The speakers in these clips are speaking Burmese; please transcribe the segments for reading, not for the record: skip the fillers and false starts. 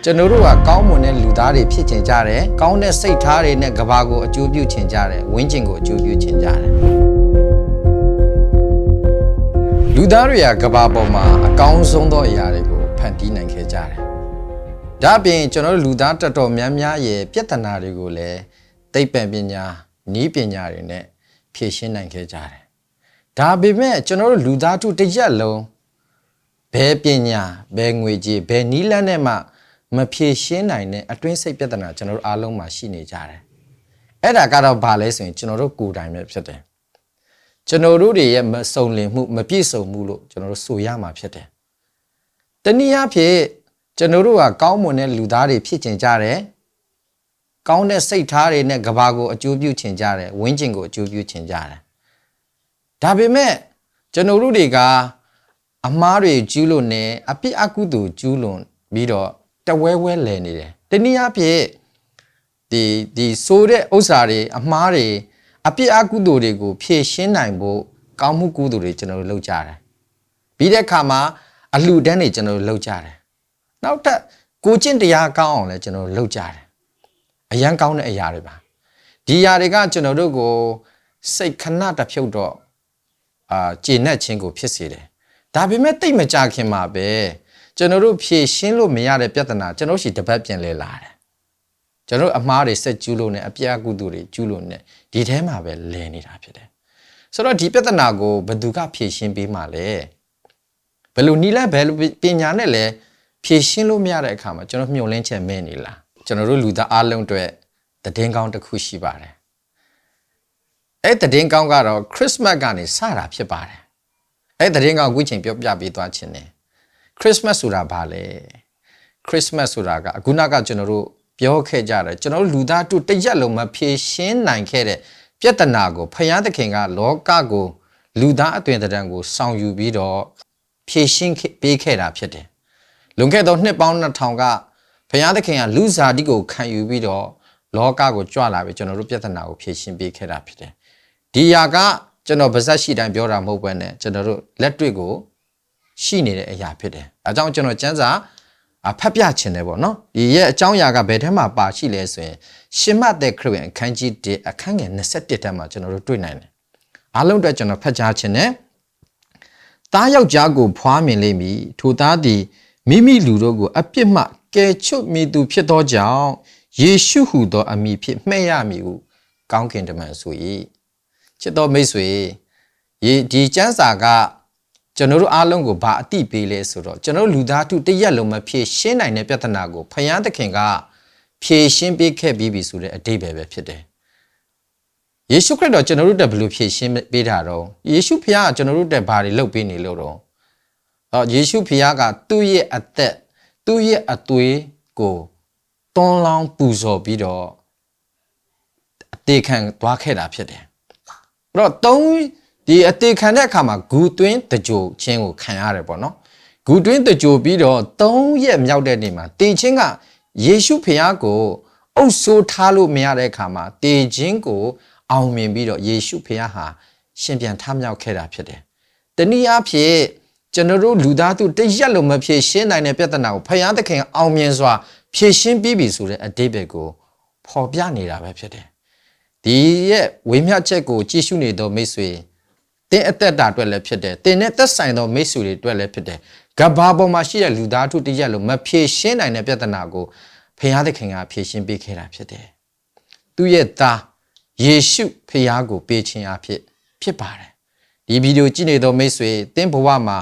ကျွန်တော်တို့ကကောင်းမွန်တဲ့လူသားတွေဖြစ်ချင်ကြတယ်။ကောင်းတဲ့စိတ်ထားတွေနဲ့ကဘာကိုအကျိုးပြုချင်ကြတယ်။ဝင်းကျင်ကိုအကျိုးပြုချင်ကြတယ်။လူသားတွေကကဘာပေါ်မှာအကောင်းဆုံးသောအရာတွေကိုဖန်တီးနိုင်ခဲ့ကြတယ်။ဒါ့အပြင်ကျွန်တော်တို့လူသားတော်တော်များများရဲ့ပြဿနာတွေကိုလည်းသိပ္ပံပညာ၊နည်းပညာတွေနဲ့ဖြေရှင်းနိုင်ခဲ့ကြတယ်။ဒါပေမဲ့ကျွန်တော်တို့လူသားတို့တစ်ရက်လုံးဘယ်ပညာဘယ်ငွေကြေးဘယ်နည်းလမ်းနဲ့မှမဖြေရှင်းနိုင်တဲ့အတွင်းစိတ်ပြဿနာကျွန်တော်တို့အားလုံးမှာရှိနေကြတယ်။အဲ့ဒါကတော့ဘာလဲဆိုရင်ကျွန်တော်တို့ကိုယ်တိုင်ပဲဖြစ်တယ်။ကျွန်တော်တို့တွေရဲ့မစုံလင်မှုမပြည့်စုံမှုလို့ကျွန်တော်တို့ဆိုရမှာဖြစ်တယ်။တနည်းအားဖြင့်ကျွန်တော်တို့ကကောင်းမွန်တဲ့လူသားတွေဖြစ်ချင်ကြတယ်။ကောင်းတဲ့စိတ်ထားတွေနဲ့ကဘာကိုအကျိုးပြုချင်ကြတယ်။ဝင်းကျင်ကိုအကျိုးပြုချင်ကြတယ်။ဒါပေမဲ့ကျွန်တော်တို့တွေကအမှားတွေကျူးလွန်နေအပြစ်အကုသိုလ်ကျူးလွန်ပြီးတော့တဝဲဝဲလဲနေတယ်တနည်းအားဖြင့်ဒီဆိုတဲ့ဥစ္စာတွေအမှားတွေအပြစ်အကုသိုလ်တွေကိုဖြည့်ရှင်းနိုင်ဖို့ကောင်းမှုကုသိုလ်တွေကျွန်တော်တို့လုပ်ကြတယ်ပြီးတဲ့အခါမှာအလှူဒန်းတွေကျွန်တော်တို့လုပ်ကြတယ်နောက်ထပ်ကိုကျင့်တရားကောင်းအောင်လည်းကျွန်တော်တို့လုပ်ကြတယ်အရန်ကောင်းတဲ့အရာတွေပါဒီအရာတွေကကျွန်တော်တို့ကိုစိတ်ခဏတစ်ဖြုတ်တော့ကျေနပ်ခြင်းကိုဖြစ်စေတယ်ဒါပေမဲ့တိတ်မကြခင်မှာပဲကျွန်တော်တို့ဖြေရှင်းလို့မရတဲ့ပြဿနာကျွန်တော်ရှိတပတ်ပြန်လဲလာတယ်ကျွန်တော်အမှားတွေဆက်ကျူးလို့နဲ့အပြစ်အကုသိုလ်တွေကျူးလို့နဲ့ဒီထဲမှာပဲလဲနေတာဖြစ်တယ်ဆိုတော့ဒီပြဿနာကိုဘယ်သူကဖြေရှင်းပေးမှလဲဘယ်လိုနည်းလဲဘယ်လိုပညာနဲ့လဲဖြေရှင်းလို့မရတဲ့အခါမှာကျွန်တော်မျှော်လင့်ချက်မဲ့နေလားကျွန်တော်တို့လူသားအလုံးအတွက်သတင်းကောင်းတစ်ခုရှိပါတယ်အဲ့သတင်းကောင်းကတော့ခရစ်စမတ်ကနေစတာဖြစ်ပါတယ်အဲ့သတင်းကောင်းအခုချိန်ပြောပြပေးသွားခြင်းနဲ့ခရစ်စမတ်ဆိုတာဘာလဲခရစ်စမတ်ဆိုတာကအခုနကကျွန်တော်တို့ပြောခဲ့ကြတယ်ကျွန်တော်တို့လူသားတို့တရက်လုံးမဖြေရှင်းနိုင်ခဲ့တဲ့ပြဿနာကိုဖယားသခင်ကလောကကိုလူသားအသွင်သဏ္ဍာန်ကိုဆောင်ယူပြီးတော့ဖြေရှင်းပေးခဲ့တာဖြစ်တယ်လွန်ခဲ့သောနှစ်ပေါင်း2000ကဖယားသခင်ကလူစားတိကိုခံယူပြီးတော့လောကကိုကြွလာပြီးကျွန်တော်တို့ပြဿနာကိုဖြေရှင်းပေးခဲ့တာဖြစ်တယ်ဒီຢာကကျွန်တော်ဗဇက်ရှိတိုင်းပြောတာမဟုတ်ဘဲနဲ့ကျွန်တော်တို့လက်တွေ့ကိုရှိနေတဲ့အရာဖြစ်တယ်။အဲကြောင့်ကျွန်တော်ကျမ်းစာဖတ်ပြချင်တယ်ပေါ့နော်။ဒီရဲ့အကြောင်းအရာကဘယ်ထဲမှာပါရှိလဲဆိုရင်ရှင်မသက်ခရစ်ယာန်အခန်းကြီး1အခန်းငယ်21ထဲမှာကျွန်တော်တို့တွေ့နိုင်တယ်။အားလုံးအတွက်ကျွန်တော်ဖတ်ကြားချင်တယ်။သားယောက်ျားကိုဖွားမြင်လိမ့်မည်။ထိုသားသည်မိမိလူတို့ကိုအပြစ်မှကယ်ချုပ်မိသူဖြစ်သောကြောင့်ယေရှုဟုသောအမည်ဖြင့်မှဲ့ရမည်ဟုကောင်းကင်တမန်ဆို၏။ချစ်တော်မိတ်ဆွေဒီကျမ်းစာကကျွန်တော်တို့အားလုံးကိုဘာအတိပေးလဲဆိုတော့ကျွန်တော်လူသားတို့တရက်လုံးမဖြေရှင်းနိုင်တဲ့ပြဿနာကိုဖယားသခင်ကဖြေရှင်းပေးခဲ့ပြီးပြီဆိုတဲ့အဓိပ္ပာယ်ပဲဖြစ်တယ်။ယေရှုခရစ်တော်ကျွန်တော်တို့တက်ဘယ်လိုဖြေရှင်းပေးတာတော့ယေရှုဖယားကကျွန်တော်တို့တက်ဘာတွေလုပ်ပေးနေလို့တော့ယေရှုဖယားကသူ့ရဲ့အသက်သူ့ရဲ့အသွေးကိုတွန်းလောင်းပူဇော်ပြီးတော့အသေးခံသွားခဲ့တာဖြစ်တယ်။အဲ့တော့ဒီအသေးခံတဲ့အခါမှာဂူတွင်းတကြိုချင်းကိုခံရတယ်ပေါ့နော်ဂူတွင်းတကြိုပြီးတော့3ရက်မြောက်တဲ့နေ့မှာတေချင်းကယေရှုဖခင်ကိုအုပ်ဆိုးထားလို့မရတဲ့အခါမှာတေချင်းကိုအောင်မြင်ပြီးတော့ယေရှုဖခင်ဟာရှင်ပြန်ထမြောက်ခဲ့တာဖြစ်တယ်တနည်းအားဖြင့်ကျွန်တော်တို့လူသားတို့တရက်လုံးမဖြေရှင်းနိုင်တဲ့ပြဿနာကိုဖခင်သခင်အောင်မြင်စွာဖြေရှင်းပြီးပြီဆိုတဲ့အဓိပ္ပာယ်ကိုဖော်ပြနေတာပဲဖြစ်တယ်ဒီရဲ့ဝေမျှချက်ကိုကြည့်ရှုနေသောမိတ်ဆွေတင်းအသက်တာအတွက်လည်းဖြစ်တယ်တင်းနဲ့သက်ဆိုင်သောမိတ်ဆွေတွေအတွက်လည်းဖြစ်တယ်ကဘာပေါ်မှာရှိတဲ့လူသားတို့တရက်လုံးမဖြေရှင်းနိုင်တဲ့ပြဿနာကိုဖခင်သခင်ကဖြေရှင်းပေးခဲ့တာဖြစ်တယ်သူရဲ့သားယေရှုဖခင်ကိုပေးခြင်းအဖြစ်ပါတယ်ဒီဗီဒီယိုကြည့်နေသောမိတ်ဆွေတင်းဘဝမှာ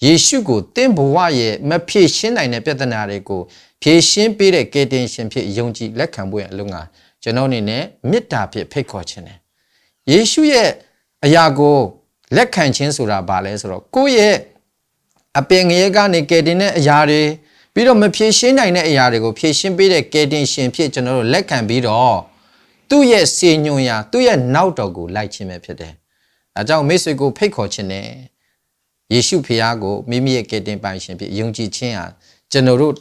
ယေရှုကိုတင်းဘဝရဲ့မဖြေရှင်းနိုင်တဲ့ပြဿနာတွေကိုဖြေရှင်းပေးတဲ့ကယ်တင်ရှင်ဖြစ်ယုံကြည်လက်ခံဖို့ရအလုံးကကျွန်တော်အနေနဲ့မေတ္တာဖြစ်ဖိတ်ခေါ်ခြင်းတယ်ယေရှုရဲ့အရာကိုလက်ခံခြင်းဆိုတာဘာလဲဆိုတော့ကိုယ့်ရဲ့အပင်ငရဲကနေကယ်တင်တဲ့အရာတွေပြီးတော့မဖြေရှင်းနိုင်တဲ့အရာတွေကိုဖြေရှင်းပေးတဲ့ကယ်တင်ရှင်ဖြစ်ကျွန်တော်တို့လက်ခံပြီးတော့သူ့ရဲ့စေညွန်ရာသူ့ရဲ့နောက်တော်ကိုလိုက်ခြင်းပဲဖြစ်တယ်။အဲကြောင့်မိတ်ဆွေကိုဖိတ်ခေါ်ခြင်းနဲ့ယေရှုဖခင်ကိုမိမိရဲ့ကယ်တင်ပိုင်ရှင်ဖြစ်ယုံကြည်ခြင်းဟာကျွန်တော်တို့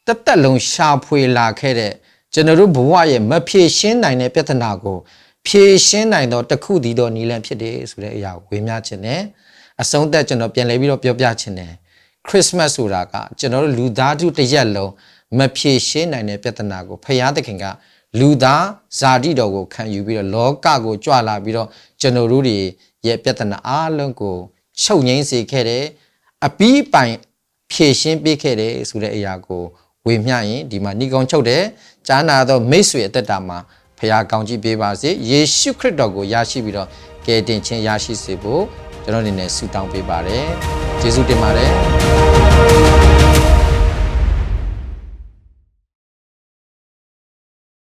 တက်လုံးရှာဖွေလာခဲ့တဲ့ကျွန်တော်တို့ဘဝရဲ့မဖြေရှင်းနိုင်တဲ့ပြဿနာကိုဖြေရှင်းနိုင်တော့တခုတည်းသောနည်းလမ်းဖြစ်တယ်ဆိုတဲ့အရာကိုဝေမျှခြင်းနဲ့အဆုံးသက်ကျွန်တော်ပြန်လဲပြီးတော့ပြောပြခြင်းနဲ့ခရစ်စမတ်ဆိုတာကကျွန်တော်တို့လူသားတို့တစ်ရက်လုံး မဖြေရှင်းနိုင်တဲ့ပြဿနာကိုဖရာသခင်ကလူသားဇာတိတော်ကိုခံယူပြီးတော့လောကကိုကြွလာပြီးတော့ကျွန်တော်တို့တွေရဲ့ပြဿနာအလုံးကိုချုပ်ငိမ့်စေခဲ့တယ်အပီးပိုင်ဖြေရှင်းပေးခဲ့တယ်ဆိုတဲ့အရာကိုဝေမျှရင်ဒီမှာဏိကုံချုပ်တယ်ကြားနာသောမိတ်ဆွေအသက်တာမှာဖရာကောင်းကြီးပေးပါစေယေရှုခရစ်တော်ကိုရရှိပြီးတော့ကယ်တင်ခြင်းရရှိစေဖို့ကျွန်တော်အနေနဲ့ဆုတောင်းပေးပါတယ်ယေရှုတင်ပါတယ်